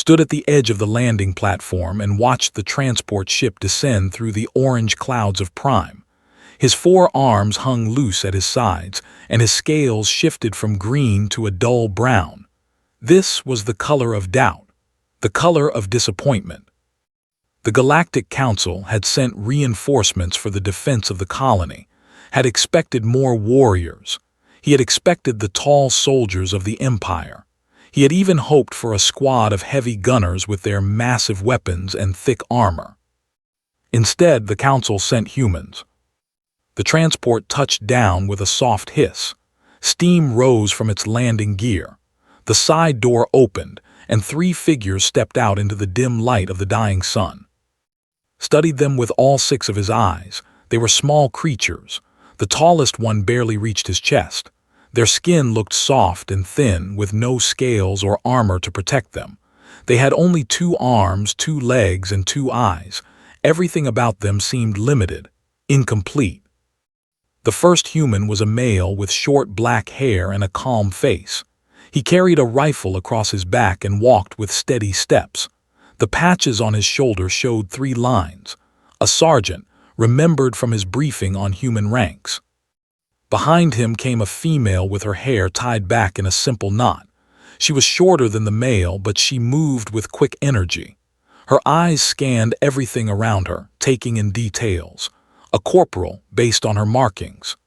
stood at the edge of the landing platform and watched the transport ship descend through the orange clouds of prime. His 4 arms hung loose at his sides, and his scales shifted from green to a dull brown. This was the color of doubt, the color of disappointment. The Galactic Council had sent reinforcements for the defense of the colony, had expected more warriors. He had expected the tall soldiers of the Empire. He had even hoped for a squad of heavy gunners with their massive weapons and thick armor. Instead, the Council sent humans. The transport touched down with a soft hiss. Steam rose from its landing gear. The side door opened, and 3 figures stepped out into the dim light of the dying sun. Studied them with all 6 of his eyes. They were small creatures. The tallest one barely reached his chest. Their skin looked soft and thin, with no scales or armor to protect them. They had only 2 arms, 2 legs, and 2 eyes. Everything about them seemed limited, incomplete. The first human was a male with short black hair and a calm face. He carried a rifle across his back and walked with steady steps. The patches on his shoulder showed 3 lines. A sergeant, remembered from his briefing on human ranks. Behind him came a female with her hair tied back in a simple knot. She was shorter than the male, but she moved with quick energy. Her eyes scanned everything around her, taking in details. A corporal based on her markings.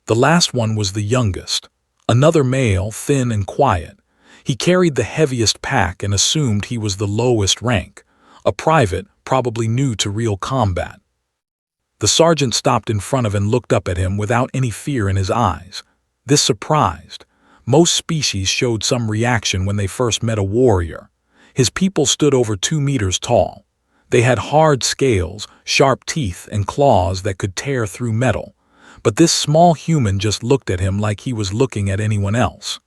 The last one was the youngest, another male, thin and quiet. He carried the heaviest pack and assumed he was the lowest rank, a private, probably new to real combat. The sergeant stopped in front of and looked up at him without any fear in his eyes. This surprised. Most species showed some reaction when they first met a warrior. His people stood over 2 meters tall. They had hard scales, sharp teeth, and claws that could tear through metal. But this small human just looked at him like he was looking at anyone else.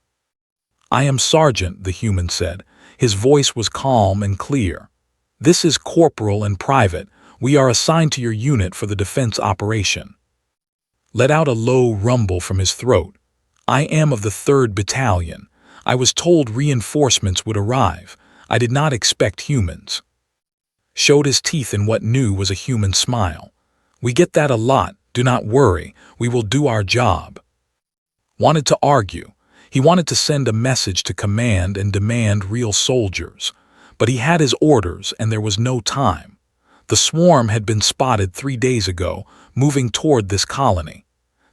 "I am Sergeant," the human said. His voice was calm and clear. "This is Corporal and Private. We are assigned to your unit for the defense operation." Let out a low rumble from his throat. "I am of the 3rd Battalion. I was told reinforcements would arrive. I did not expect humans." Showed his teeth in what knew was a human smile. "We get that a lot. Do not worry. We will do our job." Wanted to argue. He wanted to send a message to command and demand real soldiers. But he had his orders and there was no time. The swarm had been spotted 3 days ago, moving toward this colony.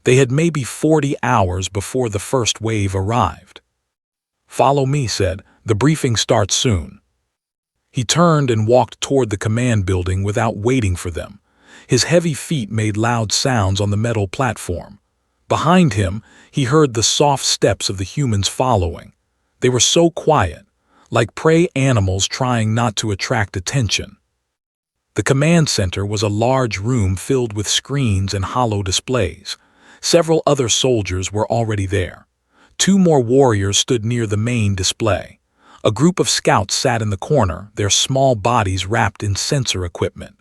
They had maybe 40 hours before the first wave arrived. "Follow me," said. "The briefing starts soon." He turned and walked toward the command building without waiting for them. His heavy feet made loud sounds on the metal platform. Behind him, he heard the soft steps of the humans following. They were so quiet, like prey animals trying not to attract attention. The command center was a large room filled with screens and hollow displays. Several other soldiers were already there. 2 more warriors stood near the main display. A group of scouts sat in the corner, their small bodies wrapped in sensor equipment.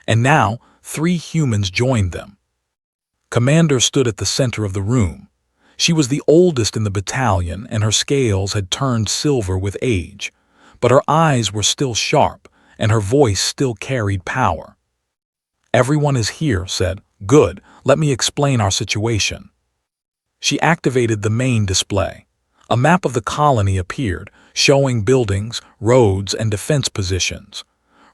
And now, 3 humans joined them. Commander stood at the center of the room. She was the oldest in the battalion, and her scales had turned silver with age. But her eyes were still sharp, and her voice still carried power. "Everyone is here," said. "Good, let me explain our situation." She activated the main display. A map of the colony appeared, showing buildings, roads, and defense positions.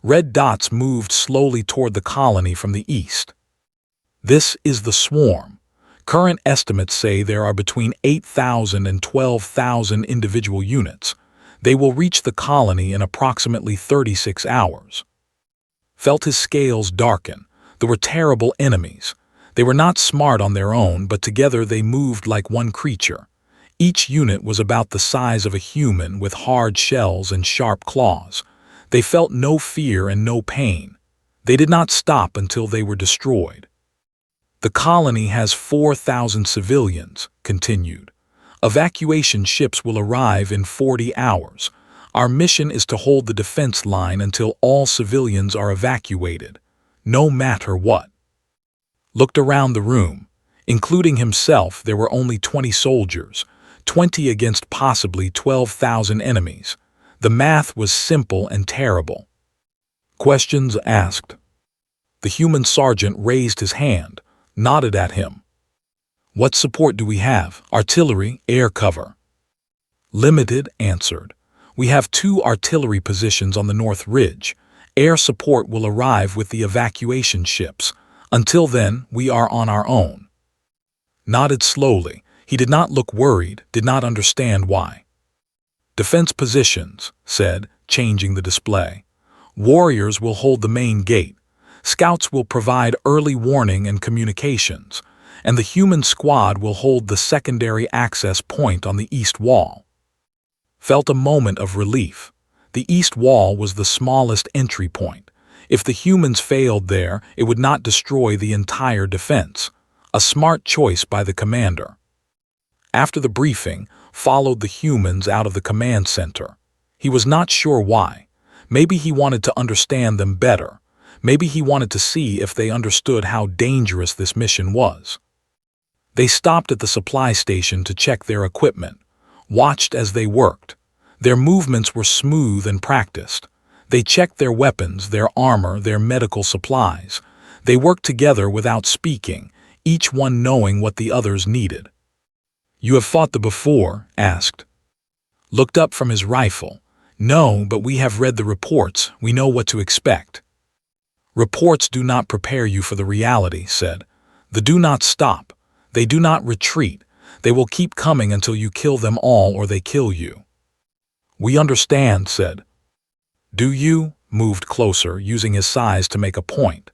Red dots moved slowly toward the colony from the east. This is the swarm. Current estimates say there are between 8,000 and 12,000 individual units. They will reach the colony in approximately 36 hours. Felt his scales darken. There were terrible enemies. They were not smart on their own, but together they moved like one creature. Each unit was about the size of a human with hard shells and sharp claws. They felt no fear and no pain. They did not stop until they were destroyed. "The colony has 4,000 civilians," continued. "Evacuation ships will arrive in 40 hours. Our mission is to hold the defense line until all civilians are evacuated, no matter what." Looked around the room. Including himself, there were only 20 soldiers, 20 against possibly 12,000 enemies. The math was simple and terrible. Questions asked. The human sergeant raised his hand, nodded at him. What support do we have? Artillery, air cover. Limited answered. We have 2 artillery positions on the North Ridge. Air support will arrive with the evacuation ships. Until then, we are on our own. Nodded slowly. He did not look worried, did not understand why. Defense positions, said, changing the display. Warriors will hold the main gate. Scouts will provide early warning and communications, and the human squad will hold the secondary access point on the east wall. Felt a moment of relief. The east wall was the smallest entry point. If the humans failed there, it would not destroy the entire defense. A smart choice by the commander. After the briefing, followed the humans out of the command center. He was not sure why. Maybe he wanted to understand them better. Maybe he wanted to see if they understood how dangerous this mission was. They stopped at the supply station to check their equipment, watched as they worked. Their movements were smooth and practiced. They checked their weapons, their armor, their medical supplies. They worked together without speaking, each one knowing what the others needed. You have fought them before? Asked. Looked up from his rifle. No, but we have read the reports. We know what to expect. Reports do not prepare you for the reality, said. They do not stop. They do not retreat. They will keep coming until you kill them all or they kill you. We understand, said. Do you? Moved closer, using his size to make a point.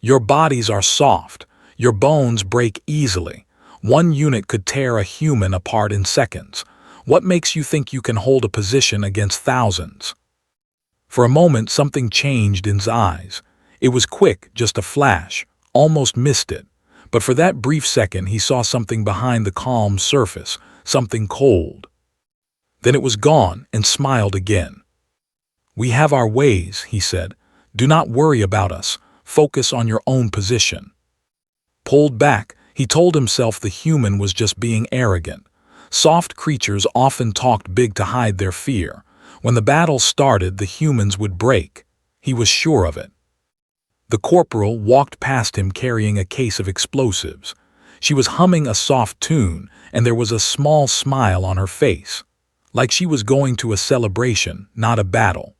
Your bodies are soft. Your bones break easily. One unit could tear a human apart in seconds. What makes you think you can hold a position against thousands? For a moment, something changed in his eyes. It was quick, just a flash, almost missed it. But for that brief second, he saw something behind the calm surface, something cold. Then it was gone and smiled again. We have our ways, he said. Do not worry about us. Focus on your own position. Pulled back, he told himself the human was just being arrogant. Soft creatures often talked big to hide their fear. When the battle started, the humans would break. He was sure of it. The corporal walked past him carrying a case of explosives. She was humming a soft tune, and there was a small smile on her face, like she was going to a celebration, not a battle.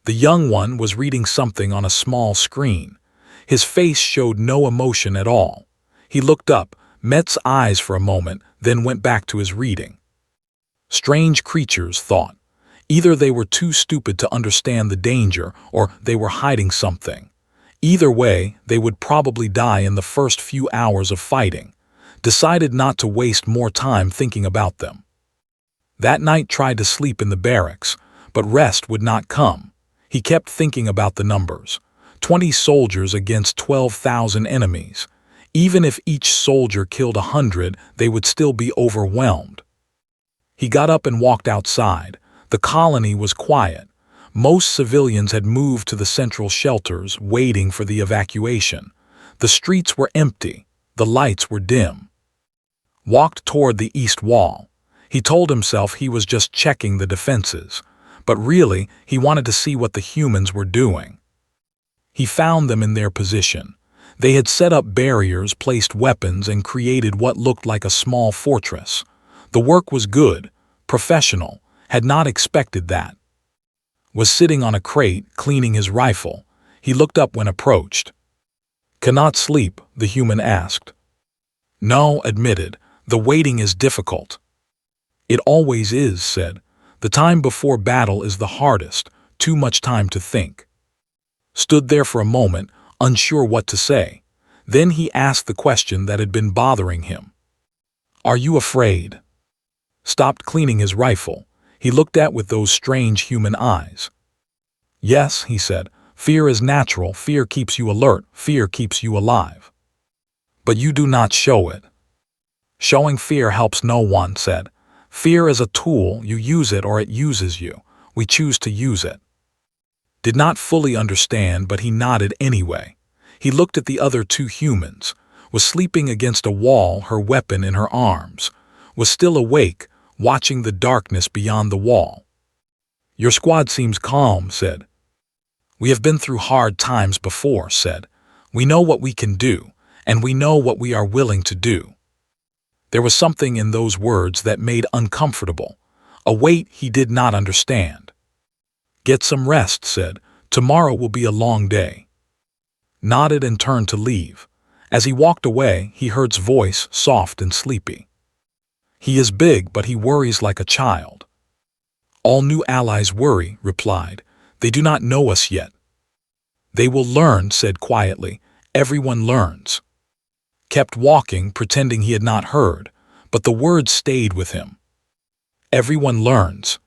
The young one was reading something on a small screen. His face showed no emotion at all. He looked up, met eyes for a moment, then went back to his reading. Strange creatures, thought. Either they were too stupid to understand the danger, or they were hiding something. Either way, they would probably die in the first few hours of fighting. Decided not to waste more time thinking about them. That night tried to sleep in the barracks, but rest would not come. He kept thinking about the numbers. 20 soldiers against 12,000 enemies. Even if each soldier killed 100, they would still be overwhelmed. He got up and walked outside. The colony was quiet. Most civilians had moved to the central shelters, waiting for the evacuation. The streets were empty. The lights were dim. Walked toward the east wall. He told himself he was just checking the defenses, but really, he wanted to see what the humans were doing. He found them in their position. They had set up barriers, placed weapons, and created what looked like a small fortress. The work was good, professional, had not expected that. Was sitting on a crate, cleaning his rifle. He looked up when approached. Cannot sleep, the human asked. No, admitted. The waiting is difficult. It always is, said. The time before battle is the hardest, too much time to think. Stood there for a moment, unsure what to say. Then he asked the question that had been bothering him. Are you afraid? Stopped cleaning his rifle. He looked at with those strange human eyes. Yes, he said. Fear is natural. Fear keeps you alert. Fear keeps you alive. But you do not show it. Showing fear helps no one, said. Fear is a tool. You use it or it uses you. We choose to use it. Did not fully understand, but he nodded anyway. He looked at the other 2 humans. Was sleeping against a wall, her weapon in her arms. Was still awake, watching the darkness beyond the wall. Your squad seems calm, said. We have been through hard times before, said. We know what we can do, and we know what we are willing to do. There was something in those words that made uncomfortable, a weight he did not understand. Get some rest, said. Tomorrow will be a long day. Nodded and turned to leave. As he walked away, he heard his voice, soft and sleepy. He is big, but he worries like a child. All new allies worry, replied. They do not know us yet. They will learn, said quietly. Everyone learns. Kept walking, pretending he had not heard, but the words stayed with him. Everyone learns.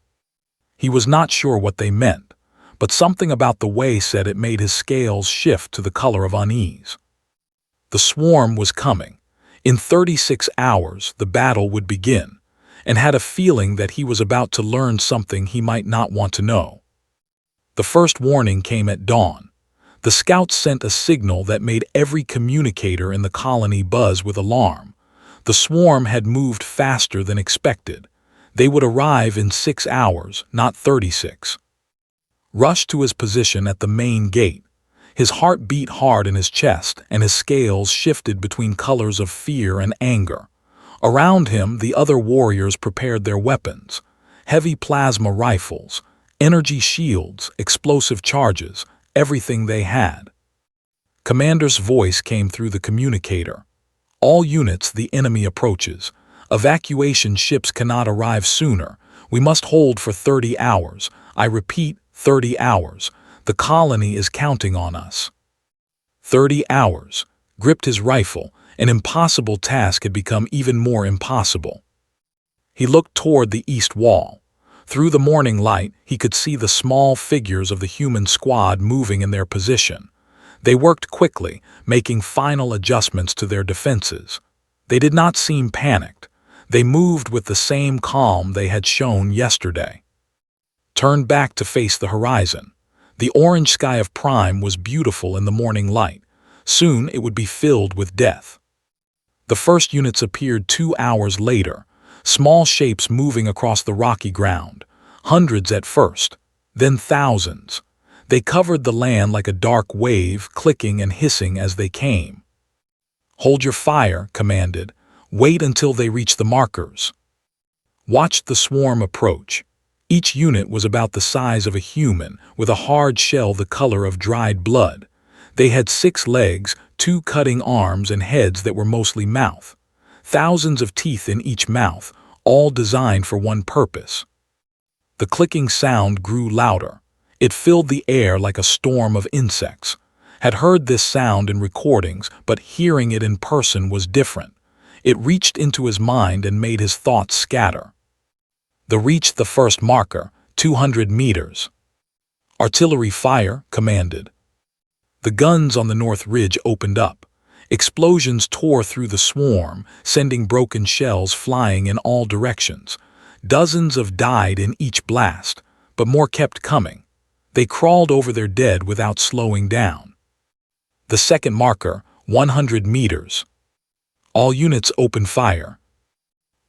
He was not sure what they meant, but something about the way said it made his scales shift to the color of unease. The swarm was coming. In 36 hours, the battle would begin, and had a feeling that he was about to learn something he might not want to know. The first warning came at dawn. The scouts sent a signal that made every communicator in the colony buzz with alarm. The swarm had moved faster than expected. They would arrive in 6 hours, not 36. Rushed to his position at the main gate. His heart beat hard in his chest, and his scales shifted between colors of fear and anger. Around him, the other warriors prepared their weapons. Heavy plasma rifles, energy shields, explosive charges, everything they had. Commander's voice came through the communicator. All units, the enemy approaches. Evacuation ships cannot arrive sooner. We must hold for 30 hours. I repeat, 30 hours. The colony is counting on us. 30 hours. Gripped his rifle. An impossible task had become even more impossible. He looked toward the east wall. Through the morning light, he could see the small figures of the human squad moving in their position. They worked quickly, making final adjustments to their defenses. They did not seem panicked. They moved with the same calm they had shown yesterday. Turned back to face the horizon. The orange sky of Prime was beautiful in the morning light. Soon it would be filled with death. The first units appeared 2 hours later, small shapes moving across the rocky ground. Hundreds at first, then thousands. They covered the land like a dark wave, clicking and hissing as they came. Hold your fire, commanded. Wait until they reach the markers. Watched the swarm approach. Each unit was about the size of a human, with a hard shell the color of dried blood. They had 6 legs, 2 cutting arms, and heads that were mostly mouth. Thousands of teeth in each mouth, all designed for one purpose. The clicking sound grew louder. It filled the air like a storm of insects. Had heard this sound in recordings, but hearing it in person was different. It reached into his mind and made his thoughts scatter. They reached the first marker, 200 meters. Artillery fire, commanded. The guns on the north ridge opened up. Explosions tore through the swarm, sending broken shells flying in all directions. Dozens of died in each blast, but more kept coming. They crawled over their dead without slowing down. The second marker, 100 meters. All units opened fire.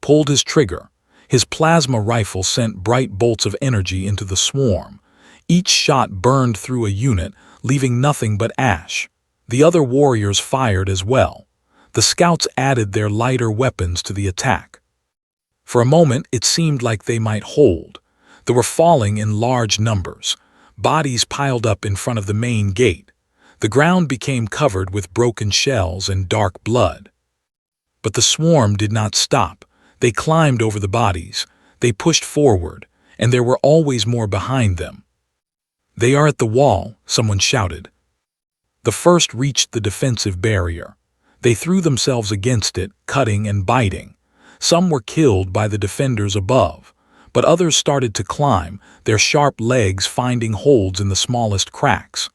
Pulled his trigger. His plasma rifle sent bright bolts of energy into the swarm. Each shot burned through a unit, leaving nothing but ash. The other warriors fired as well. The scouts added their lighter weapons to the attack. For a moment, it seemed like they might hold. They were falling in large numbers. Bodies piled up in front of the main gate. The ground became covered with broken shells and dark blood. But the swarm did not stop. They climbed over the bodies. They pushed forward, and there were always more behind them. They are at the wall, someone shouted. The first reached the defensive barrier. They threw themselves against it, cutting and biting. Some were killed by the defenders above, but others started to climb, their sharp legs finding holds in the smallest cracks.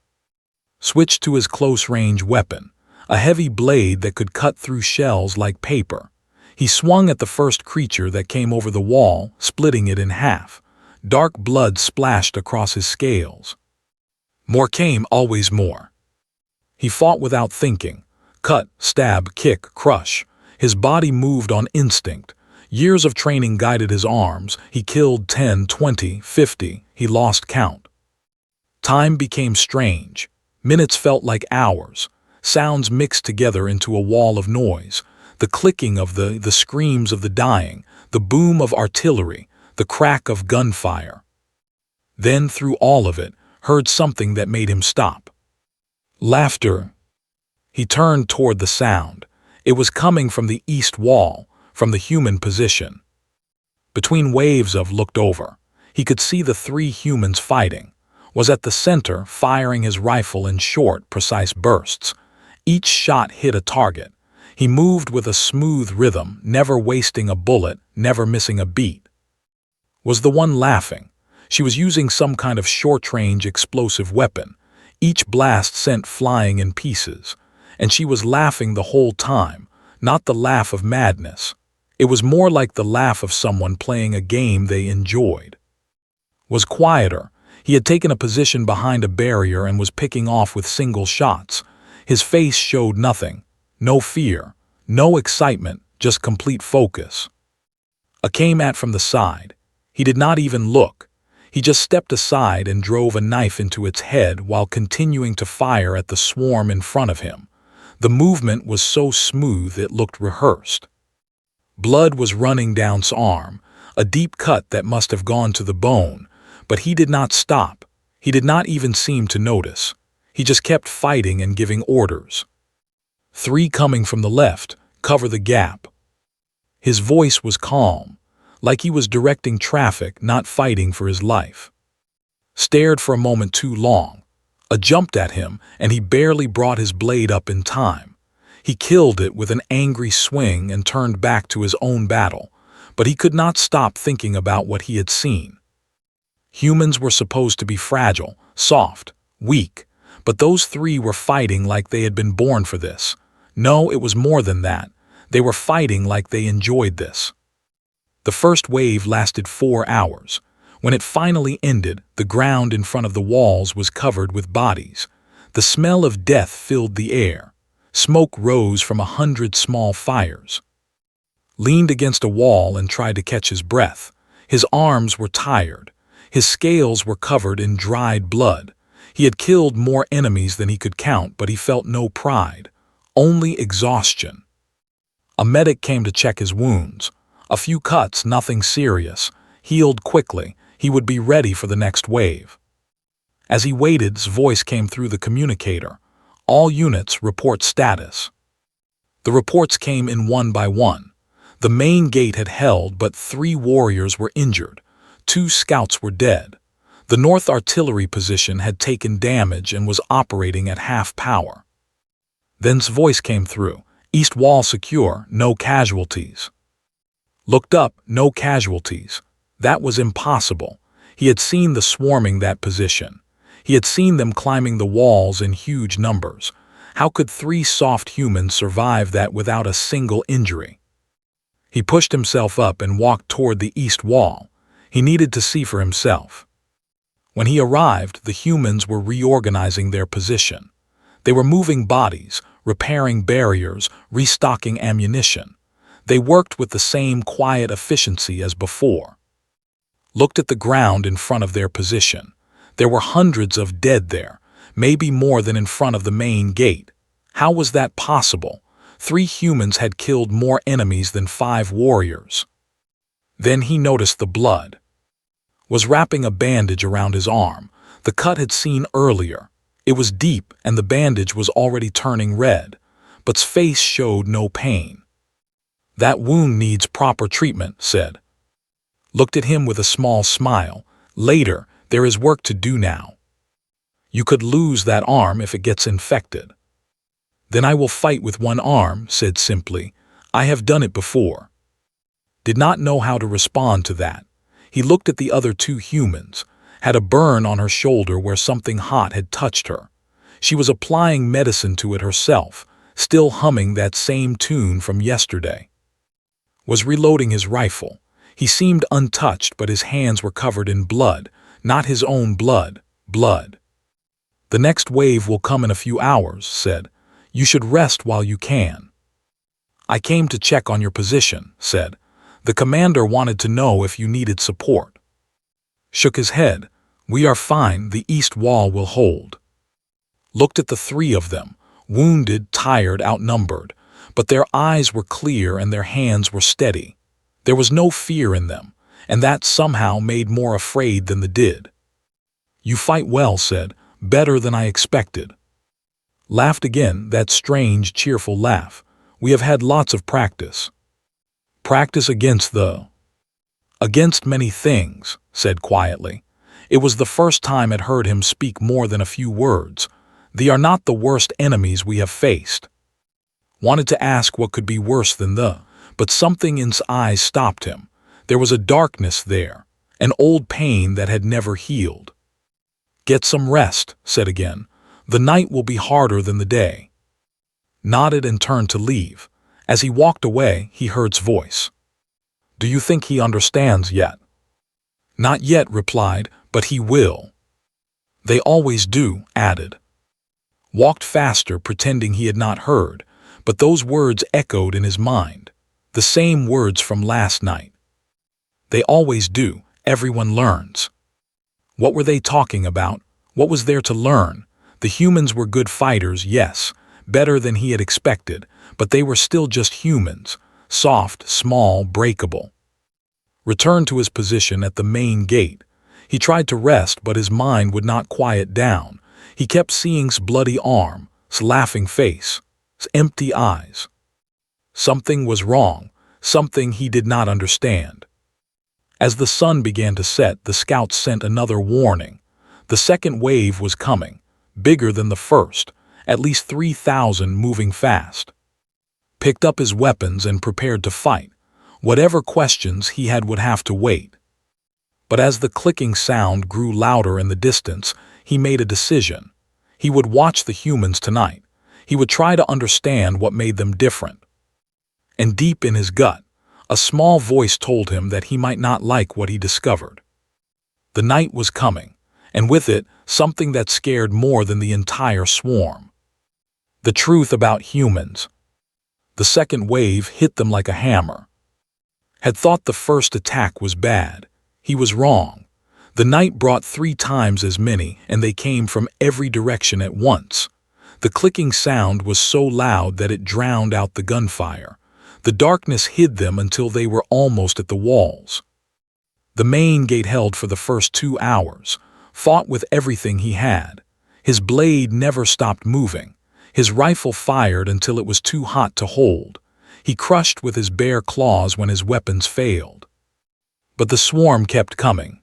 Switched to his close-range weapon, a heavy blade that could cut through shells like paper. He swung at the first creature that came over the wall, splitting it in half. Dark blood splashed across his scales. More came, always more. He fought without thinking. Cut, stab, kick, crush. His body moved on instinct. Years of training guided his arms. He killed 10, 20, 50. He lost count. Time became strange. Minutes felt like hours. Sounds mixed together into a wall of noise. The clicking of the screams of the dying, the boom of artillery, the crack of gunfire. Then, through all of it, heard something that made him stop. Laughter. He turned toward the sound. It was coming from the east wall, from the human position. Between waves of looked over, he could see the three humans fighting. Was at the center, firing his rifle in short, precise bursts. Each shot hit a target. He moved with a smooth rhythm, never wasting a bullet, never missing a beat. Was the one laughing. She was using some kind of short-range explosive weapon. Each blast sent flying in pieces. And she was laughing the whole time, not the laugh of madness. It was more like the laugh of someone playing a game they enjoyed. Was quieter. He had taken a position behind a barrier and was picking off with single shots. His face showed nothing. No fear. No excitement, just complete focus. A came at from the side. He did not even look. He just stepped aside and drove a knife into its head while continuing to fire at the swarm in front of him. The movement was so smooth it looked rehearsed. Blood was running down his arm, a deep cut that must have gone to the bone, but he did not stop. He did not even seem to notice. He just kept fighting and giving orders. 3 coming from the left, cover the gap. His voice was calm, like he was directing traffic, not fighting for his life. Stared for a moment too long. A jumped at him, and he barely brought his blade up in time. He killed it with an angry swing and turned back to his own battle, but he could not stop thinking about what he had seen. Humans were supposed to be fragile, soft, weak, but those 3 were fighting like they had been born for this. No, it was more than that. They were fighting like they enjoyed this. The first wave lasted 4 hours. When it finally ended, the ground in front of the walls was covered with bodies. The smell of death filled the air. Smoke rose from 100 small fires. Leaned against a wall and tried to catch his breath. His arms were tired. His scales were covered in dried blood. He had killed more enemies than he could count, but he felt no pride, only exhaustion. A medic came to check his wounds. A few cuts, nothing serious. Healed quickly. He would be ready for the next wave. As he waited, his voice came through the communicator. All units report status. The reports came in one by one. The main gate had held, but 3 warriors were injured. 2 scouts were dead. The north artillery position had taken damage and was operating at half power. Then's voice came through. East wall secure, no casualties. Looked up, no casualties. That was impossible. He had seen the swarming that position. He had seen them climbing the walls in huge numbers. How could 3 soft humans survive that without a single injury? He pushed himself up and walked toward the east wall. He needed to see for himself. When he arrived, the humans were reorganizing their position. They were moving bodies, repairing barriers, restocking ammunition. They worked with the same quiet efficiency as before. Looked at the ground in front of their position. There were hundreds of dead there, maybe more than in front of the main gate. How was that possible? 3 humans had killed more enemies than 5 warriors. Then he noticed the blood. Was wrapping a bandage around his arm. The cut had seen earlier. It was deep and the bandage was already turning red, but's face showed no pain. That wound needs proper treatment, said. Looked at him with a small smile. Later, there is work to do now. You could lose that arm if it gets infected. Then I will fight with one arm, said simply. I have done it before. Did not know how to respond to that. He looked at the other 2 humans, had a burn on her shoulder where something hot had touched her. She was applying medicine to it herself, still humming that same tune from yesterday. Was reloading his rifle. He seemed untouched, but his hands were covered in blood, not his own blood, blood. The next wave will come in a few hours, said. You should rest while you can. I came to check on your position, said. The commander wanted to know if you needed support. Shook his head. We are fine, the east wall will hold. Looked at the three of them, wounded, tired, outnumbered, but their eyes were clear and their hands were steady. There was no fear in them, and that somehow made more afraid than the did. You fight well, said, better than I expected. Laughed again, that strange, cheerful laugh. We have had lots of practice. Practice against many things, said quietly. It was the first time I'd heard him speak more than a few words. They are not the worst enemies we have faced. Wanted to ask what could be worse than but something in his eyes stopped him. There was a darkness there, an old pain that had never healed. Get some rest, said again. The night will be harder than the day. Nodded and turned to leave. As he walked away, he heard his voice. Do you think he understands yet? Not yet, replied, but he will. They always do, added. Walked faster, pretending he had not heard, but those words echoed in his mind. The same words from last night. They always do, everyone learns. What were they talking about? What was there to learn? The humans were good fighters, yes, better than he had expected, but they were still just humans, soft, small, breakable. Returned to his position at the main gate. He tried to rest, but his mind would not quiet down. He kept seeing his bloody arm, his laughing face, his empty eyes. Something was wrong, something he did not understand. As the sun began to set, the scouts sent another warning. The second wave was coming, bigger than the first, at least 3,000 moving fast. Picked up his weapons and prepared to fight. Whatever questions he had would have to wait. But as the clicking sound grew louder in the distance, he made a decision. He would watch the humans tonight. He would try to understand what made them different. And deep in his gut, a small voice told him that he might not like what he discovered. The night was coming, and with it, something that scared more than the entire swarm. The truth about humans. The second wave hit them like a hammer. Had thought the first attack was bad. He was wrong. The night brought 3 times as many, and they came from every direction at once. The clicking sound was so loud that it drowned out the gunfire. The darkness hid them until they were almost at the walls. The main gate held for the first 2 hours, fought with everything he had. His blade never stopped moving. His rifle fired until it was too hot to hold. He crushed with his bare claws when his weapons failed. But the swarm kept coming.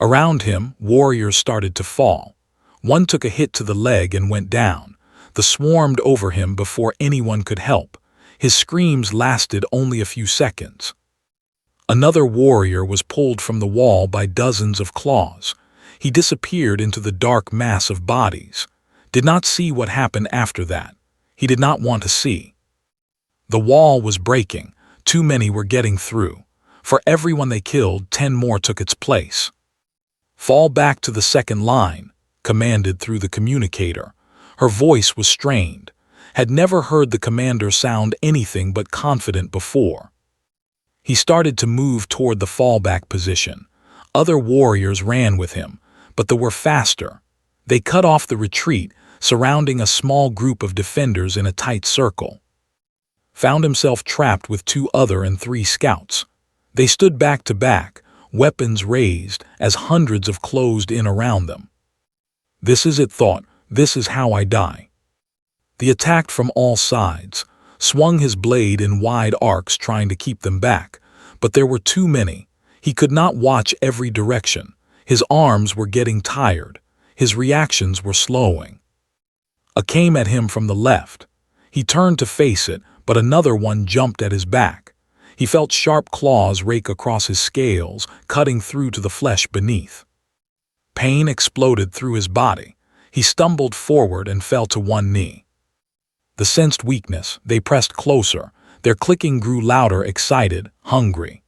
Around him, warriors started to fall. One took a hit to the leg and went down. The swarmed over him before anyone could help. His screams lasted only a few seconds. Another warrior was pulled from the wall by dozens of claws. He disappeared into the dark mass of bodies. Did not see what happened after that. He did not want to see. The wall was breaking. Too many were getting through. For everyone they killed, 10 more took its place. Fall back to the second line, commanded through the communicator. Her voice was strained. Had never heard the commander sound anything but confident before. He started to move toward the fallback position. Other warriors ran with him, but they were faster. They cut off the retreat, surrounding a small group of defenders in a tight circle. Found himself trapped with 2 other and 3 scouts. They stood back to back, weapons raised, as hundreds of closed in around them. This is it, thought, this is how I die. They attacked from all sides, swung his blade in wide arcs trying to keep them back, but there were too many. He could not watch every direction. His arms were getting tired. His reactions were slowing. A came at him from the left. He turned to face it, but another one jumped at his back. He felt sharp claws rake across his scales, cutting through to the flesh beneath. Pain exploded through his body. He stumbled forward and fell to one knee. The sensed weakness, they pressed closer. Their clicking grew louder, excited, hungry.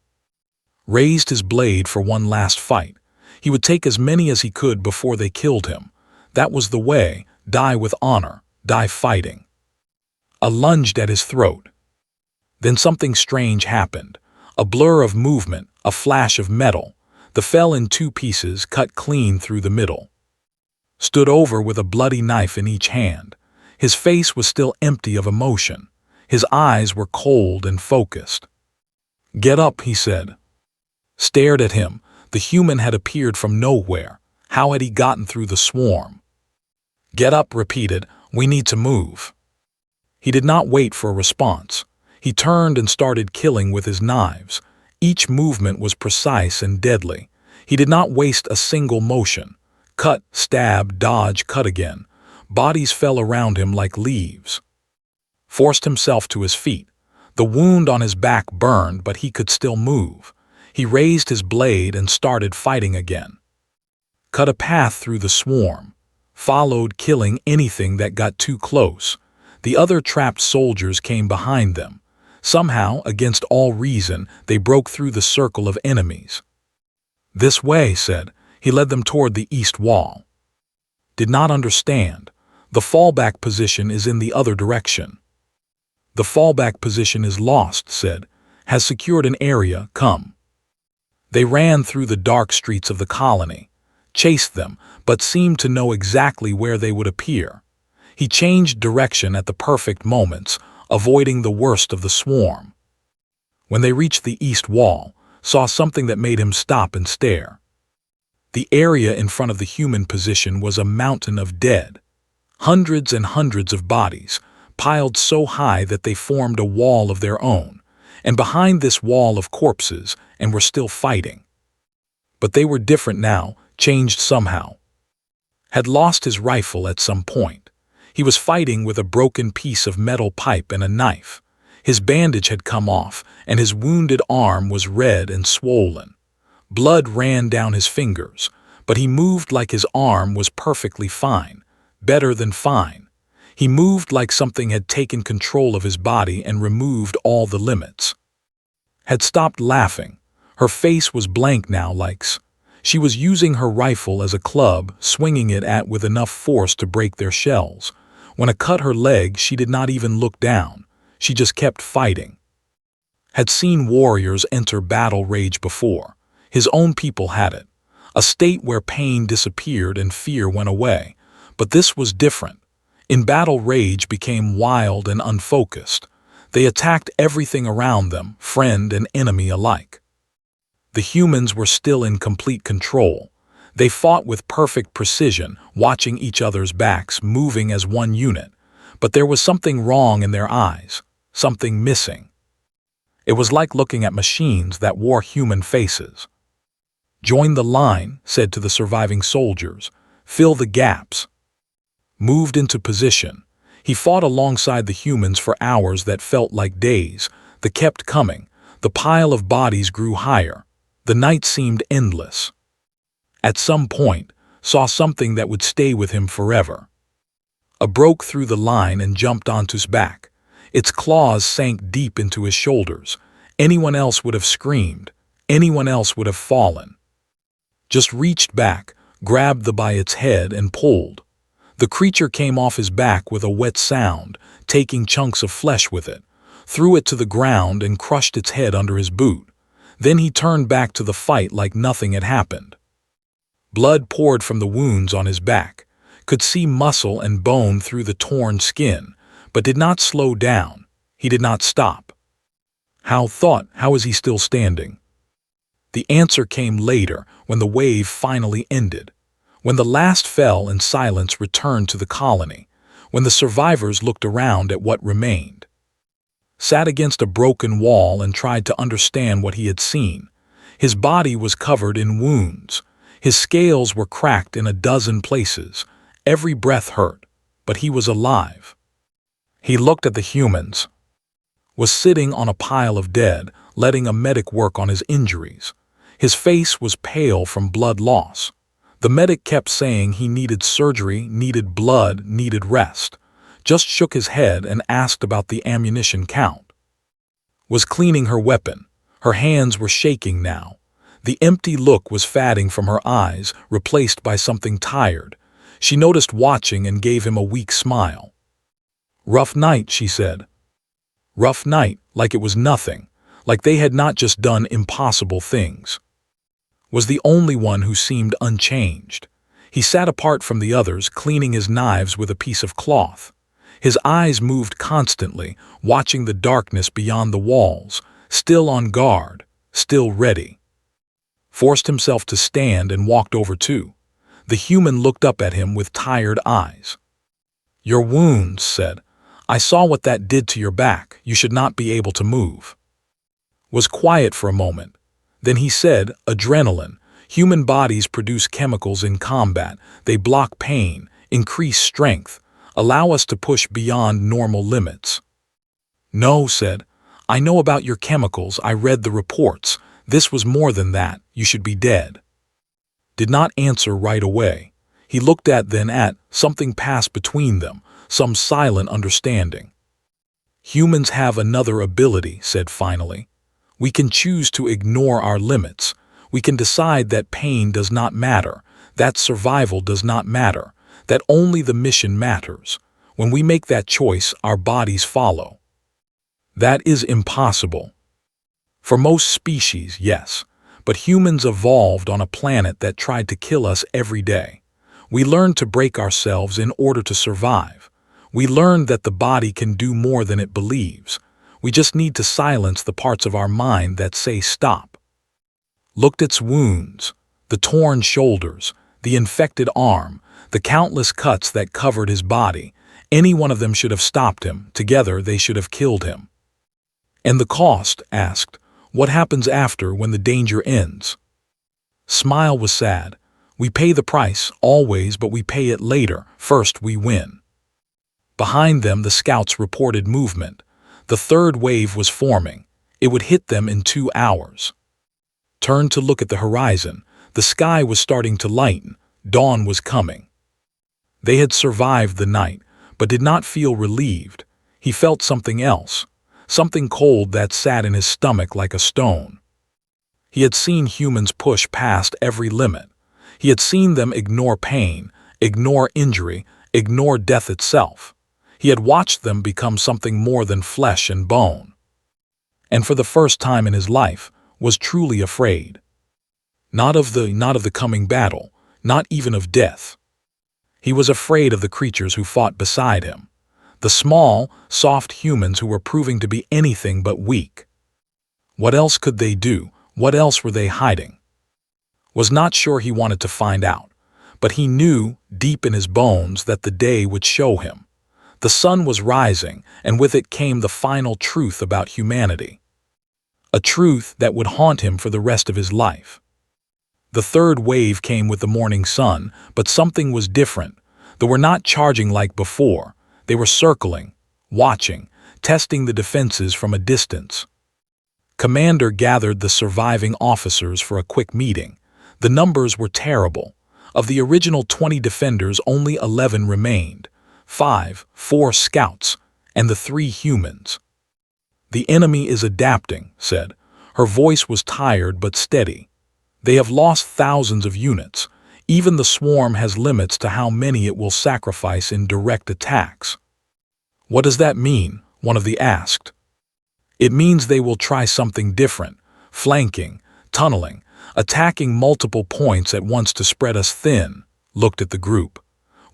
Raised his blade for one last fight. He would take as many as he could before they killed him. That was the way, die with honor, die fighting. A lunged at his throat. Then something strange happened. A blur of movement, a flash of metal. The fell in two pieces, cut clean through the middle. Stood over with a bloody knife in each hand. His face was still empty of emotion. His eyes were cold and focused. "Get up," he said. Stared at him. The human had appeared from nowhere. How had he gotten through the swarm? "Get up," repeated. "We need to move." He did not wait for a response. He turned and started killing with his knives. Each movement was precise and deadly. He did not waste a single motion. Cut, stab, dodge, cut again. Bodies fell around him like leaves. Forced himself to his feet. The wound on his back burned, but he could still move. He raised his blade and started fighting again. Cut a path through the swarm. Followed, killing anything that got too close. The other trapped soldiers came behind them. Somehow, against all reason, they broke through the circle of enemies. "This way," said. He led them toward the east wall. Did not understand. The fallback position is in the other direction. "The fallback position is lost," said. "Has secured an area, come." They ran through the dark streets of the colony. Chased them, but seemed to know exactly where they would appear. He changed direction at the perfect moments, avoiding the worst of the swarm. When they reached the east wall, saw something that made him stop and stare. The area in front of the human position was a mountain of dead. Hundreds and hundreds of bodies, piled so high that they formed a wall of their own, and behind this wall of corpses, and were still fighting. But they were different now, changed somehow. Had lost his rifle at some point. He was fighting with a broken piece of metal pipe and a knife. His bandage had come off, and his wounded arm was red and swollen. Blood ran down his fingers, but he moved like his arm was perfectly fine, better than fine. He moved like something had taken control of his body and removed all the limits. Had stopped laughing. Her face was blank now, she was using her rifle as a club, swinging it at with enough force to break their shells. When it cut her leg, she did not even look down. She just kept fighting. Had seen warriors enter battle rage before. His own people had it. A state where pain disappeared and fear went away. But this was different. In battle, rage became wild and unfocused. They attacked everything around them, friend and enemy alike. The humans were still in complete control. They fought with perfect precision, watching each other's backs, moving as one unit. But there was something wrong in their eyes, something missing. It was like looking at machines that wore human faces. "Join the line," said to the surviving soldiers. "Fill the gaps." Moved into position. He fought alongside the humans for hours that felt like days. They kept coming. The pile of bodies grew higher. The night seemed endless. At some point, saw something that would stay with him forever. A broke through the line and jumped onto his back. Its claws sank deep into his shoulders. Anyone else would have screamed. Anyone else would have fallen. Just reached back, grabbed by its head and pulled. The creature came off his back with a wet sound, taking chunks of flesh with it, threw it to the ground and crushed its head under his boot. Then he turned back to the fight like nothing had happened. Blood poured from the wounds on his back, could see muscle and bone through the torn skin, but did not slow down. He did not stop. How is he still standing? The answer came later, when the wave finally ended. When the last fell and silence returned to the colony. When the survivors looked around at what remained. Sat against a broken wall and tried to understand what he had seen. His body was covered in wounds. His scales were cracked in a dozen places. Every breath hurt, but he was alive. He looked at the humans. Was sitting on a pile of dead, letting a medic work on his injuries. His face was pale from blood loss. The medic kept saying he needed surgery, needed blood, needed rest. Just shook his head and asked about the ammunition count. Was cleaning her weapon. Her hands were shaking now. The empty look was fading from her eyes, replaced by something tired. She noticed watching and gave him a weak smile. "Rough night," she said. Rough night, like it was nothing. like they had not just done impossible things. Was the only one who seemed unchanged. He sat apart from the others, cleaning his knives with a piece of cloth. His eyes moved constantly, watching the darkness beyond the walls, still on guard, still ready. Forced himself to stand and walked over too. The human looked up at him with tired eyes. "Your wounds," said. "I saw what that did to your back. You should not be able to move." Was quiet for a moment. Then he said, "Adrenaline. Human bodies produce chemicals in combat. They block pain, increase strength, allow us to push beyond normal limits." "No," said. "I know about your chemicals. I read the reports. This was more than that. You should be dead." Did not answer right away. He looked at something passed between them, some silent understanding. "Humans have another ability," said finally. "We can choose to ignore our limits. We can decide that pain does not matter, that survival does not matter, that only the mission matters. When we make that choice, our bodies follow." That is impossible. For most species, yes, but humans evolved on a planet that tried to kill us every day. We learned to break ourselves in order to survive. We learned that the body can do more than it believes. We just need to silence the parts of our mind that say stop. Looked at its wounds, the torn shoulders, the infected arm, the countless cuts that covered his body. Any one of them should have stopped him. Together they should have killed him. "And the cost?" asked. "What happens after, when the danger ends?" Smile was sad. "We pay the price, always, but we pay it later. First we win." Behind them the scouts reported movement. The third wave was forming. It would hit them in 2 hours. Turned to look at the horizon. The sky was starting to lighten. Dawn was coming. They had survived the night, but did not feel relieved. He felt something else, something cold that sat in his stomach like a stone. He had seen humans push past every limit. He had seen them ignore pain, ignore injury, ignore death itself. He had watched them become something more than flesh and bone. And for the first time in his life, was truly afraid. Not of the coming battle, not even of death. He was afraid of the creatures who fought beside him. The small, soft humans who were proving to be anything but weak. What else could they do? What else were they hiding? Was not sure he wanted to find out, but he knew, deep in his bones, that the day would show him. The sun was rising, and with it came the final truth about humanity. A truth that would haunt him for the rest of his life. The third wave came with the morning sun, but something was different. They were not charging like before. They were circling, watching, testing the defenses from a distance. Commander gathered the surviving officers for a quick meeting. The numbers were terrible. Of the original 20 defenders, only 11 remained. 4 scouts, and the 3 humans. "The enemy is adapting," said. Her voice was tired but steady. "They have lost thousands of units. Even the swarm has limits to how many it will sacrifice in direct attacks." "What does that mean?" one of the asked. "It means they will try something different, flanking, tunneling, attacking multiple points at once to spread us thin." Looked at the group.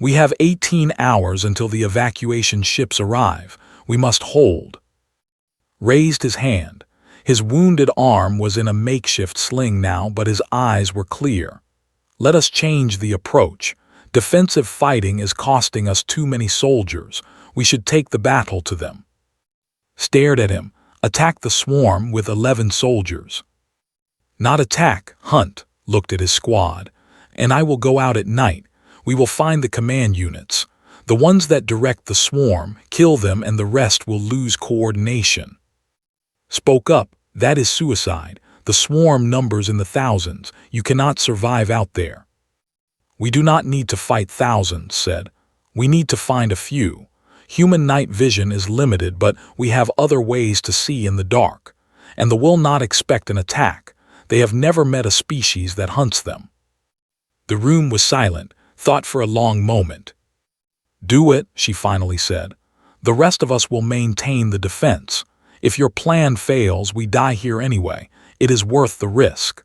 "We have 18 hours until the evacuation ships arrive. We must hold." Raised his hand. His wounded arm was in a makeshift sling now, but his eyes were clear. "Let us change the approach. Defensive fighting is costing us too many soldiers. We should take the battle to them." Stared at him. "Attack the swarm with 11 soldiers." "Not attack, hunt." Looked at his squad. "And I will go out at night. We will find the command units. The ones that direct the swarm, kill them, and the rest will lose coordination." Spoke up. "That is suicide. The swarm numbers in the thousands. You cannot survive out there." "We do not need to fight thousands," said. "We need to find a few. Human night vision is limited, but we have other ways to see in the dark. And they will not expect an attack. They have never met a species that hunts them." The room was silent, thought for a long moment. "Do it," she finally said. "The rest of us will maintain the defense. If your plan fails, we die here anyway. It is worth the risk."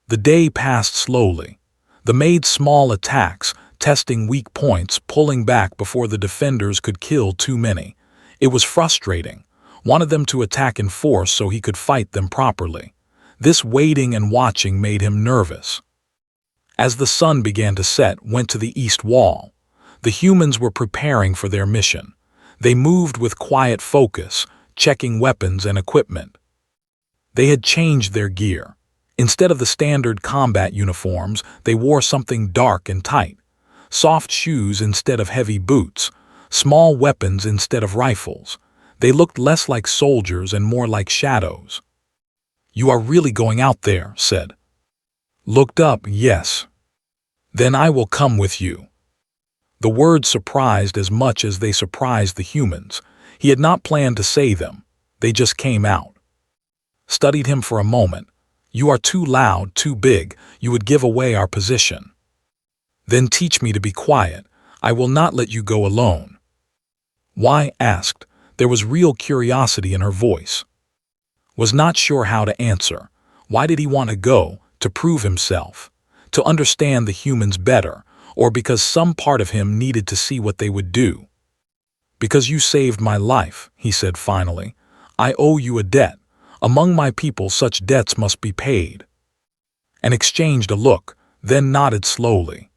The day passed slowly. They made small attacks, testing weak points, pulling back before the defenders could kill too many. It was frustrating. Wanted them to attack in force so he could fight them properly. This waiting and watching made him nervous. As the sun began to set, went to the east wall. The humans were preparing for their mission. They moved with quiet focus, checking weapons and equipment. They had changed their gear. Instead of the standard combat uniforms, they wore something dark and tight. Soft shoes instead of heavy boots. Small weapons instead of rifles. They looked less like soldiers and more like shadows. "You are really going out there," said. Looked up, "Yes." "Then I will come with you." The words surprised as much as they surprised the humans. He had not planned to say them. They just came out. Studied him for a moment. "You are too loud, too big. You would give away our position." "Then teach me to be quiet. I will not let you go alone." "Why?" asked. There was real curiosity in her voice. Was not sure how to answer. Why did he want to go? To prove himself? To understand the humans better? Or because some part of him needed to see what they would do? "Because you saved my life," he said finally. "I owe you a debt. Among my people such debts must be paid." And exchanged a look, then nodded slowly.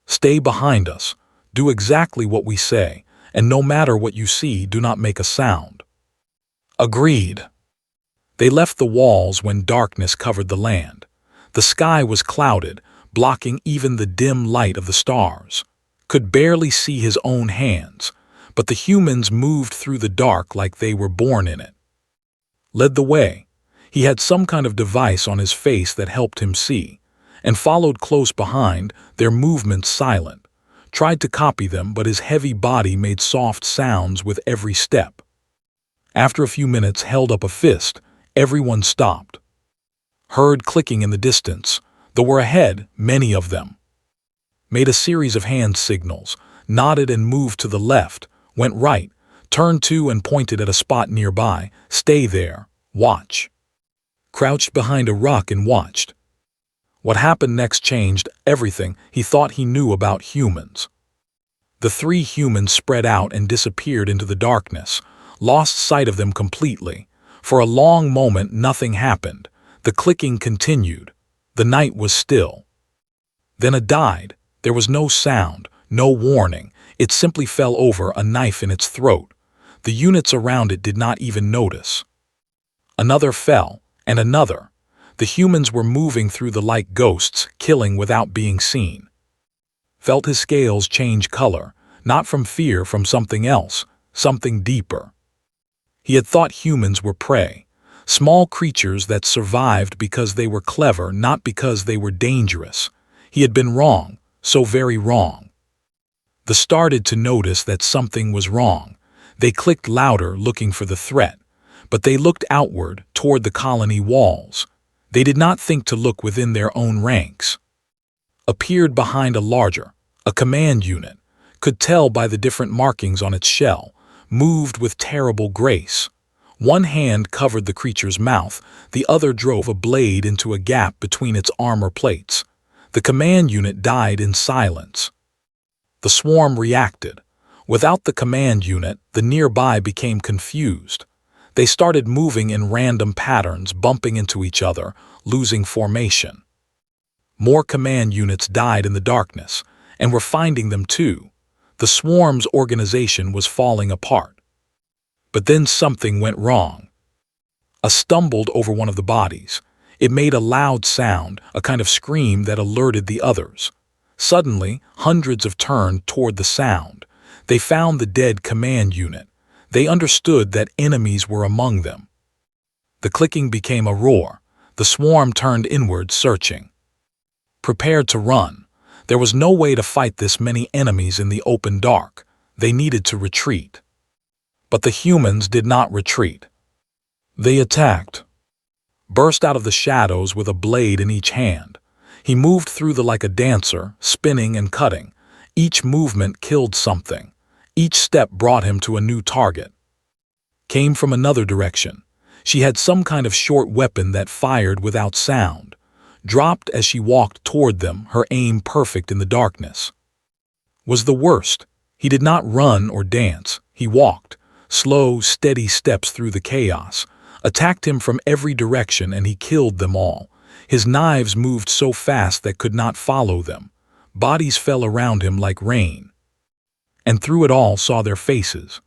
"Stay behind us. Do exactly what we say, and no matter what you see, do not make a sound." Agreed. They left the walls when darkness covered the land. The sky was clouded, blocking even the dim light of the stars. Could barely see his own hands, but the humans moved through the dark like they were born in it. Led the way. He had some kind of device on his face that helped him see, and followed close behind, their movements silent. Tried to copy them, but his heavy body made soft sounds with every step. After a few minutes, held up a fist. Everyone stopped. Heard clicking in the distance. There were ahead, many of them. Made a series of hand signals, nodded and moved to the left, went right, turned to and pointed at a spot nearby. "Stay there. Watch." Crouched behind a rock and watched. What happened next changed everything he thought he knew about humans. The three humans spread out and disappeared into the darkness, lost sight of them completely. For a long moment nothing happened. The clicking continued. The night was still. Then it died. There was no sound, no warning. It simply fell over, a knife in its throat. The units around it did not even notice. Another fell, and another. The humans were moving through the like ghosts, killing without being seen. Felt his scales change color, not from fear, from something else, something deeper. He had thought humans were prey, small creatures that survived because they were clever, not because they were dangerous. He had been wrong, so very wrong. They started to notice that something was wrong. They clicked louder, looking for the threat, but they looked outward, toward the colony walls. They did not think to look within their own ranks. Appeared behind a command unit, could tell by the different markings on its shell, moved with terrible grace. One hand covered the creature's mouth, the other drove a blade into a gap between its armor plates. The command unit died in silence. The swarm reacted. Without the command unit, the nearby became confused. They started moving in random patterns, bumping into each other, losing formation. More command units died in the darkness, and were finding them too. The swarm's organization was falling apart. But then something went wrong. A stumbled over one of the bodies. It made a loud sound, a kind of scream that alerted the others. Suddenly, hundreds of turned toward the sound. They found the dead command unit. They understood that enemies were among them. The clicking became a roar. The swarm turned inward, searching. Prepared to run. There was no way to fight this many enemies in the open dark. They needed to retreat. But the humans did not retreat. They attacked. Burst out of the shadows with a blade in each hand. He moved through them like a dancer, spinning and cutting. Each movement killed something. Each step brought him to a new target. came from another direction. She had some kind of short weapon that fired without sound, dropped as she walked toward them, her aim perfect in the darkness. Was the worst. He did not run or dance. He walked, slow, steady steps through the chaos, attacked him from every direction, and he killed them all. His knives moved so fast that could not follow them. Bodies fell around him like rain. And through it all saw their faces.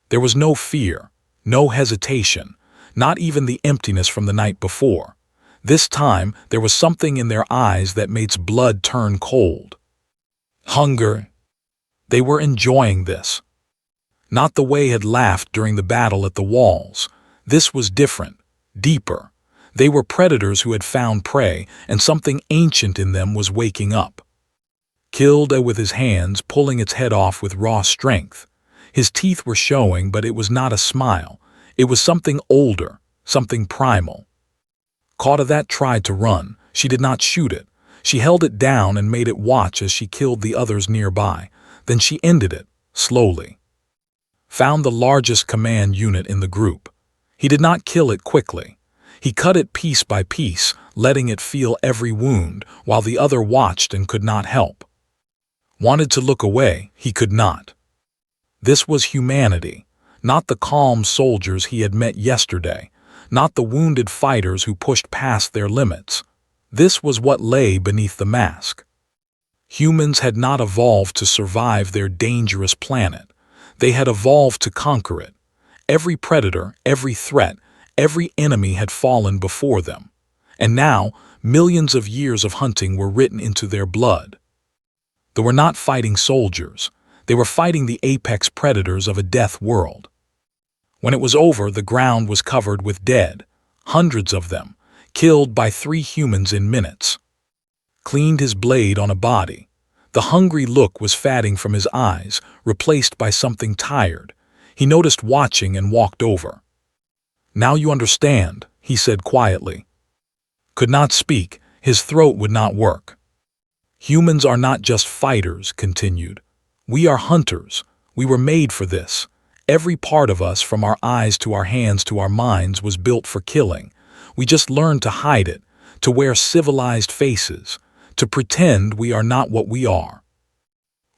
There was no fear, no hesitation, not even the emptiness from the night before. This time there was something in their eyes that made blood turn cold. Hunger. They were enjoying this. Not the way had laughed during the battle at the walls. This was different, deeper. They were predators who had found prey, and something ancient in them was waking up. Killed with his hands, pulling its head off with raw strength. His teeth were showing, but it was not a smile. It was something older, something primal. Caught that tried to run. She did not shoot it. She held it down and made it watch as she killed the others nearby. Then she ended it, slowly. Found the largest command unit in the group. He did not kill it quickly. He cut it piece by piece, letting it feel every wound, while the other watched and could not help. Wanted to look away, he could not. This was humanity, not the calm soldiers he had met yesterday, not the wounded fighters who pushed past their limits. This was what lay beneath the mask. Humans had not evolved to survive their dangerous planet. They had evolved to conquer it. Every predator, every threat, every enemy had fallen before them. And now, millions of years of hunting were written into their blood. They were not fighting soldiers. They were fighting the apex predators of a death world. When it was over, the ground was covered with dead, hundreds of them, killed by 3 humans in minutes. Cleaned his blade on a body. The hungry look was fading from his eyes, replaced by something tired. He noticed watching and walked over. "Now you understand," he said quietly. Could not speak, his throat would not work. "Humans are not just fighters," continued. "We are hunters. We were made for this. Every part of us, from our eyes to our hands to our minds, was built for killing. We just learned to hide it, to wear civilized faces, to pretend we are not what we are."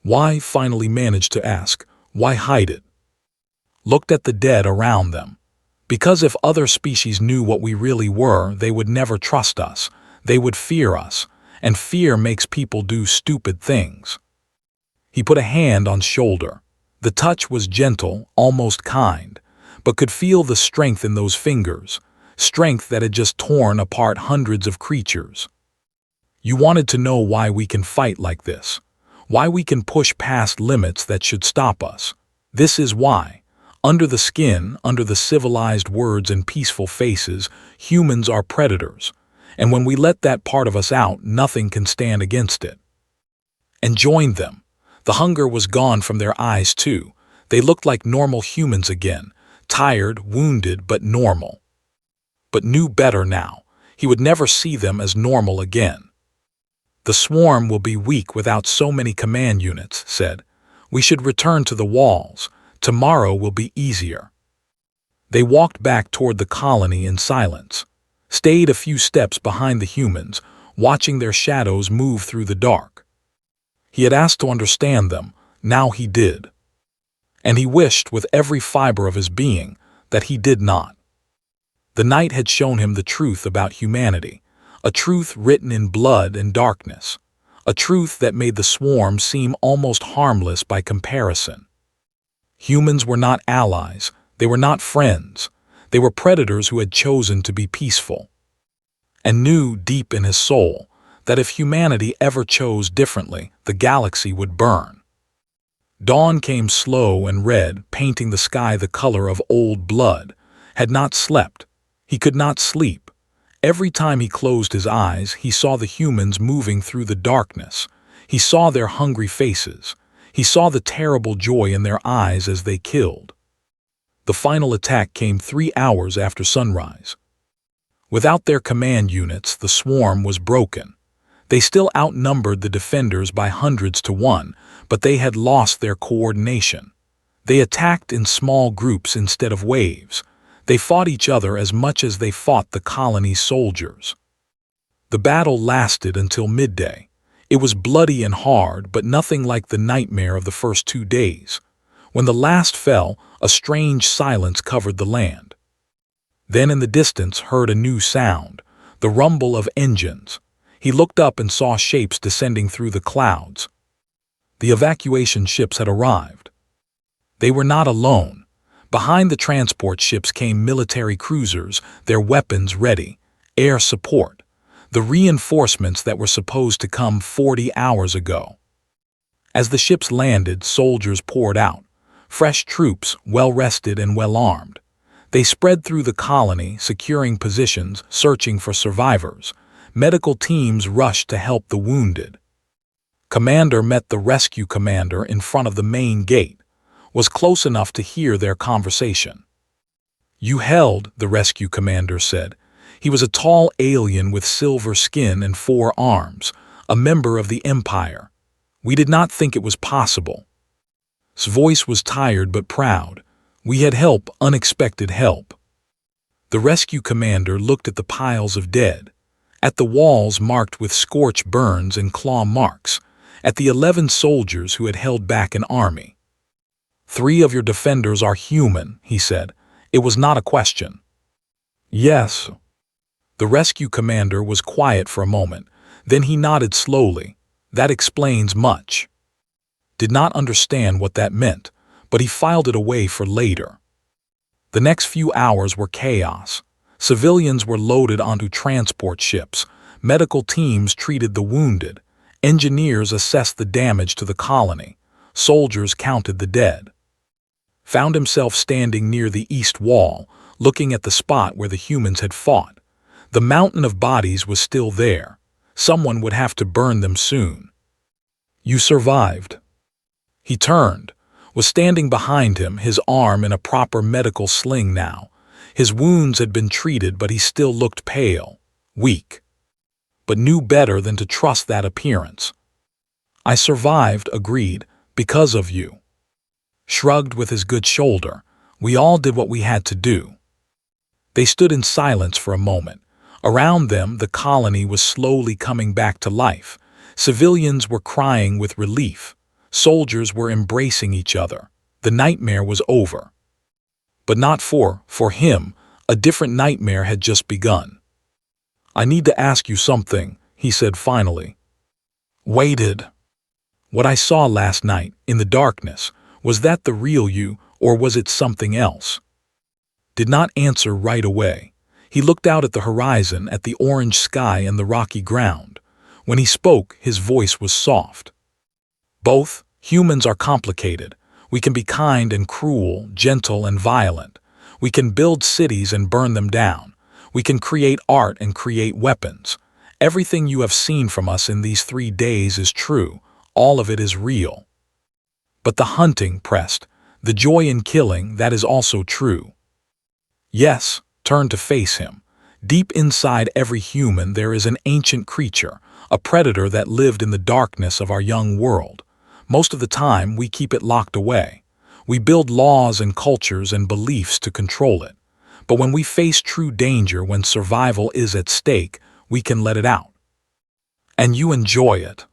Why, finally managed to ask, why hide it? Looked at the dead around them. Because if other species knew what we really were, they would never trust us. They would fear us, and fear makes people do stupid things. He put a hand on shoulder. The touch was gentle, almost kind, but could feel the strength in those fingers, strength that had just torn apart hundreds of creatures. "You wanted to know why we can fight like this, why we can push past limits that should stop us. This is why. Under the skin, under the civilized words and peaceful faces, humans are predators. And when we let that part of us out, nothing can stand against it." And joined them. The hunger was gone from their eyes too. They looked like normal humans again, tired, wounded, but normal. But knew better now. He would never see them as normal again. "The swarm will be weak without so many command units," said. "We should return to the walls. Tomorrow will be easier." They walked back toward the colony in silence, stayed a few steps behind the humans, watching their shadows move through the dark. He had asked to understand them, now he did. And he wished with every fiber of his being that he did not. The night had shown him the truth about humanity, a truth written in blood and darkness, a truth that made the swarm seem almost harmless by comparison. Humans were not allies, they were not friends, they were predators who had chosen to be peaceful. And knew deep in his soul that if humanity ever chose differently, the galaxy would burn. Dawn came slow and red, painting the sky the color of old blood. Had not slept. He could not sleep. Every time he closed his eyes, he saw the humans moving through the darkness. He saw their hungry faces. He saw the terrible joy in their eyes as they killed. The final attack came 3 hours after sunrise. Without their command units, the swarm was broken. They still outnumbered the defenders by hundreds to one, but they had lost their coordination. They attacked in small groups instead of waves. They fought each other as much as they fought the colony's soldiers. The battle lasted until midday. It was bloody and hard, but nothing like the nightmare of the first 2 days. When the last fell, a strange silence covered the land. Then in the distance heard a new sound, the rumble of engines. He looked up and saw shapes descending through the clouds. The evacuation ships had arrived. They were not alone. Behind the transport ships came military cruisers, their weapons ready, air support, the reinforcements that were supposed to come 40 hours ago. As the ships landed, soldiers poured out, fresh troops, well-rested and well-armed. They spread through the colony, securing positions, searching for survivors. Medical teams rushed to help the wounded. Commander met the rescue commander in front of the main gate, was close enough to hear their conversation. "You held," the rescue commander said. He was a tall alien with silver skin and 4 arms, a member of the Empire. "We did not think it was possible." His voice was tired but proud. "We had help, unexpected help." The rescue commander looked at the piles of dead, at the walls marked with scorch burns and claw marks, at the 11 soldiers who had held back an army. "3 of your defenders are human," he said. It was not a question. "Yes." The rescue commander was quiet for a moment. Then he nodded slowly. "That explains much." Did not understand what that meant, but he filed it away for later. The next few hours were chaos. Civilians were loaded onto transport ships. Medical teams treated the wounded. Engineers assessed the damage to the colony. Soldiers counted the dead. Found himself standing near the east wall, looking at the spot where the humans had fought. The mountain of bodies was still there. Someone would have to burn them soon. "You survived." He turned, was standing behind him, his arm in a proper medical sling now. His wounds had been treated, but he still looked pale, weak, but knew better than to trust that appearance. "I survived," agreed, "because of you." Shrugged with his good shoulder. "We all did what we had to do." They stood in silence for a moment. Around them, the colony was slowly coming back to life. Civilians were crying with relief. Soldiers were embracing each other. The nightmare was over. But not for him. A different nightmare had just begun. "I need to ask you something," he said finally. "Waited. What I saw last night, in the darkness, was that the real you, or was it something else?" Did not answer right away. He looked out at the horizon, at the orange sky and the rocky ground. When he spoke, his voice was soft. "Both. Humans are complicated. We can be kind and cruel, gentle and violent. We can build cities and burn them down. We can create art and create weapons. Everything you have seen from us in these 3 days is true. All of it is real. But the hunting," pressed, "the joy in killing, that is also true." "Yes." Turned to face him. "Deep inside every human there is an ancient creature, a predator that lived in the darkness of our young world. Most of the time we keep it locked away. We build laws and cultures and beliefs to control it. But when we face true danger, when survival is at stake, we can let it out. And you enjoy it."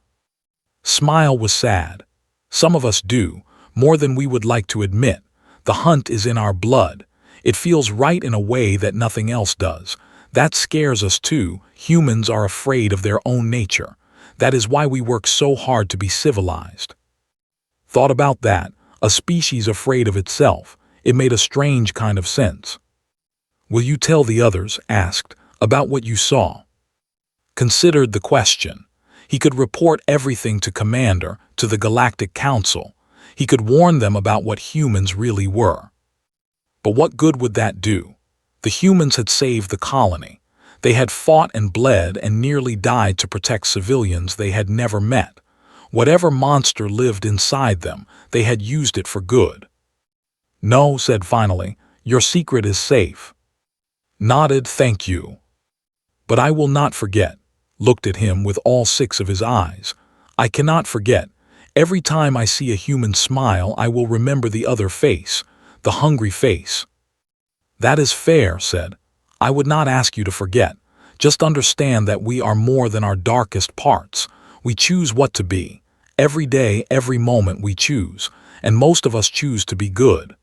Smile was sad. "Some of us do, more than we would like to admit. The hunt is in our blood. It feels right in a way that nothing else does. That scares us too. Humans are afraid of their own nature. That is why we work so hard to be civilized." Thought about that, a species afraid of itself. It made a strange kind of sense. "Will you tell the others," asked, "about what you saw?" Considered the question. He could report everything to Commander, to the Galactic Council. He could warn them about what humans really were. But what good would that do? The humans had saved the colony. They had fought and bled and nearly died to protect civilians they had never met. Whatever monster lived inside them, they had used it for good. "No," said finally, "your secret is safe." Nodded, "Thank you. But I will not forget." Looked at him with all 6 of his eyes. "I cannot forget. Every time I see a human smile, I will remember the other face, the hungry face. That is fair, said. I would not ask you to forget. Just understand that we are more than our darkest parts. We choose what to be. Every day, every moment we choose, and most of us choose to be good.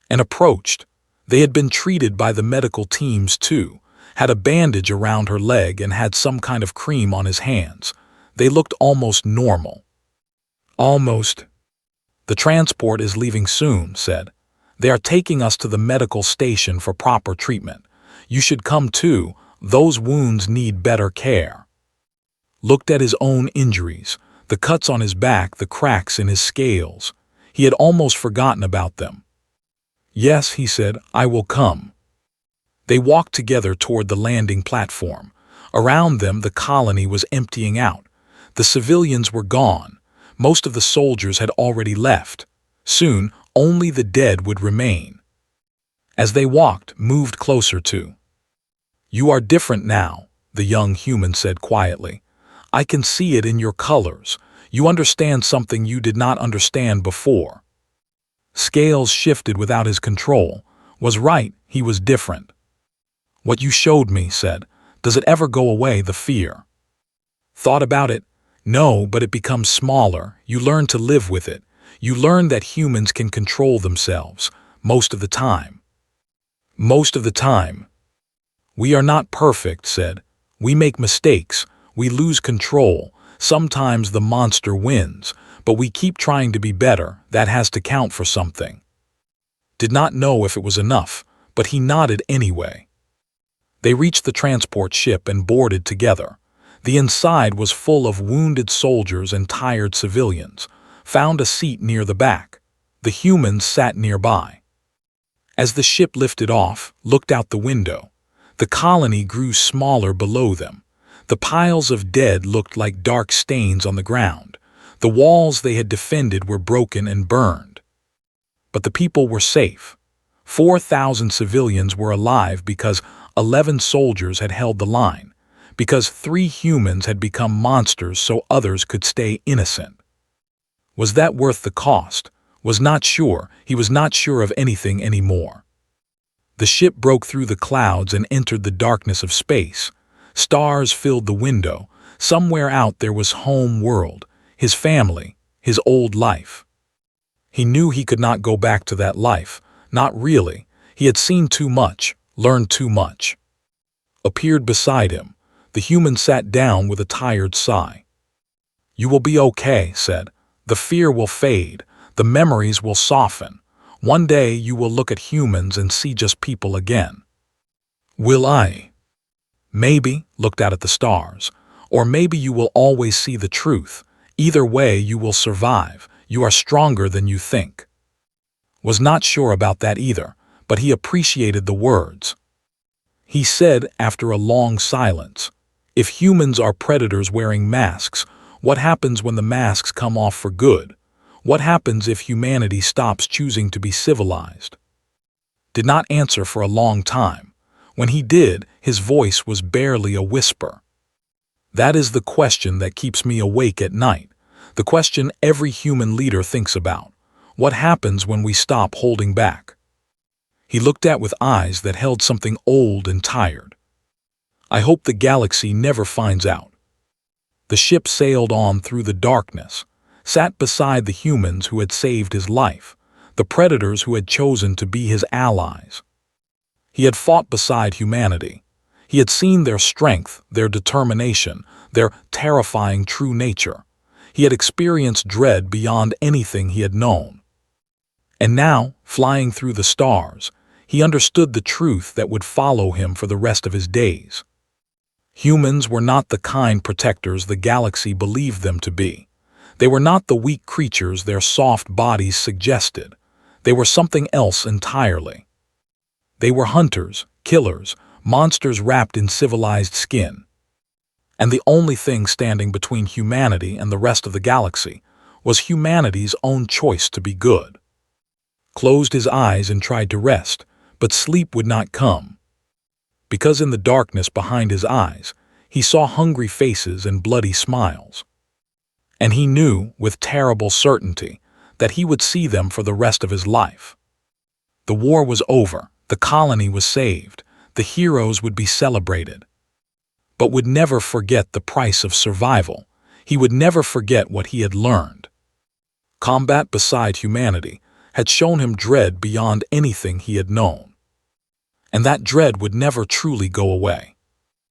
And approached. They had been treated by the medical teams too, had a bandage around her leg and had some kind of cream on his hands. They looked almost normal. Almost. The transport is leaving soon, said. They are taking us to the medical station for proper treatment. You should come too. Those wounds need better care. Looked at his own injuries, the cuts on his back, the cracks in his scales. He had almost forgotten about them. Yes, he said, I will come. They walked together toward the landing platform. Around them, the colony was emptying out. The civilians were gone. Most of the soldiers had already left. Soon, only the dead would remain. As they walked, moved closer to. You are different now, the young human said quietly. I can see it in your colors. You understand something you did not understand before. Scales shifted without his control. Was right, he was different. What you showed me, said. Does it ever go away, the fear? Thought about it? No, but it becomes smaller. You learn to live with it. You learn that humans can control themselves, most of the time. Most of the time. We are not perfect, said. We make mistakes. We lose control. Sometimes the monster wins, but we keep trying to be better. That has to count for something. Did not know if it was enough, but he nodded anyway. They reached the transport ship and boarded together. The inside was full of wounded soldiers and tired civilians. Found a seat near the back. The humans sat nearby. As the ship lifted off, looked out the window. The colony grew smaller below them. The piles of dead looked like dark stains on the ground. The walls they had defended were broken and burned. But the people were safe. 4,000 civilians were alive because 11 soldiers had held the line, because 3 humans had become monsters so others could stay innocent. Was that worth the cost? Was not sure. He was not sure of anything anymore. The ship broke through the clouds and entered the darkness of space. Stars filled the window. Somewhere out there was home world, his family, his old life. He knew he could not go back to that life. Not really. He had seen too much, learned too much. Appeared beside him. The human sat down with a tired sigh. You will be okay, said. The fear will fade. The memories will soften. One day you will look at humans and see just people again. Will I? Maybe, looked out at the stars. Or maybe you will always see the truth. Either way you will survive. You are stronger than you think. Was not sure about that either, but he appreciated the words. He said after a long silence, if humans are predators wearing masks, what happens when the masks come off for good? What happens if humanity stops choosing to be civilized? Did not answer for a long time. When he did, his voice was barely a whisper. That is the question that keeps me awake at night. The question every human leader thinks about. What happens when we stop holding back? He looked at with eyes that held something old and tired. I hope the galaxy never finds out. The ship sailed on through the darkness, sat beside the humans who had saved his life, the predators who had chosen to be his allies. He had fought beside humanity. He had seen their strength, their determination, their terrifying true nature. He had experienced dread beyond anything he had known. And now, flying through the stars, he understood the truth that would follow him for the rest of his days. Humans were not the kind protectors the galaxy believed them to be. They were not the weak creatures their soft bodies suggested. They were something else entirely. They were hunters, killers, monsters wrapped in civilized skin. And the only thing standing between humanity and the rest of the galaxy was humanity's own choice to be good. Closed his eyes and tried to rest, but sleep would not come. Because in the darkness behind his eyes, he saw hungry faces and bloody smiles. and he knew, with terrible certainty, that he would see them for the rest of his life. The war was over, the colony was saved, the heroes would be celebrated, but would never forget the price of survival. He would never forget what he had learned. Combat beside humanity had shown him dread beyond anything he had known. And that dread would never truly go away.